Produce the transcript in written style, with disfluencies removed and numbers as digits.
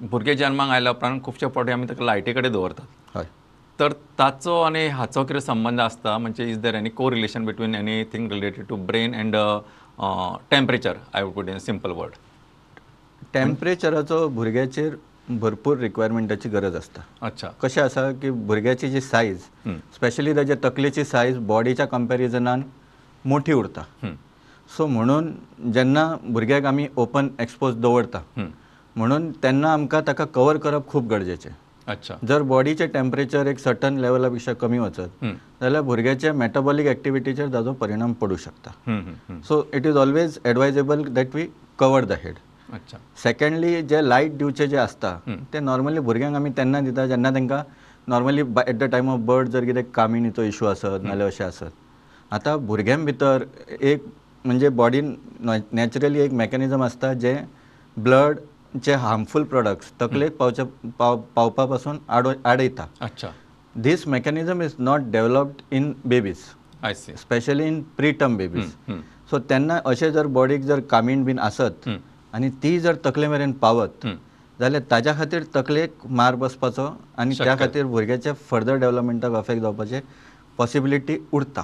भुरगे जन्माक आयल्या उपरांत खुबशे फावटी आमी ताका लायटी कडेन दवरतात. हय. तर ताचो आनी हाचो कितें संबंध आसता, म्हणजे is there any correlation between anything related to brain and temperature, I would put in simple word. टेम्परेचराचो भुरग्याचेर भरपूर रिक्वायरमेंटाची गरज आसता. अच्छा. कशें आसा की भुरग्याची जी सायज, स्पेशली ताच्या तकलेची सायज बॉडीच्या कंपॅरिजनान मोठी उरता. सो म्हणून जेन्ना भुरग्याक आमी ओपन एक्सपोज दवरता म्हणून तेन्ना आमकां ताका कवर करप खूब गरजेचें. अच्छा. जर बॉडीचें टेम्परेचर एक सर्टन लेवला पेक्षा कमी वचत जाल्यार भुरग्याच्या मेटाबॉलीक एक्टिविटीचेर ताजो परिणाम पडूं शकता. So it is always advisable that we cover the head. अच्छा. सेकंडली जे लायट दिवचे जे आसता ते नॉर्मली भुरग्यांक आमी तेन्ना दिता जेन्ना तांकां normally at the time of birth जर कितें कामिणीचो इशू आसत नाल्यार अशें आसत. आतां भुरग्यां भितर एक म्हणजे बॉडीन नॅचरली एक मेकॅनिझम आसता जे ब्लडचे हार्मफूल प्रोडक्ट्स तकलेक पावपा पासून आडयता. अच्छा. This mechanism is not developed in babies, I see. Specially in preterm babies. So तेन्ना अशें जर बॉडीक जर कामीण बीन आसत आनी ती जर तकले मेरेन पावत जाल्यार ताज्या खातीर तकलेक मार बसपाचो आनी त्या खातीर भुरग्याच्या फर्दर डेवलपमेंटाक अफेक्ट जावपाचे पॉसिबिलिटी उरता.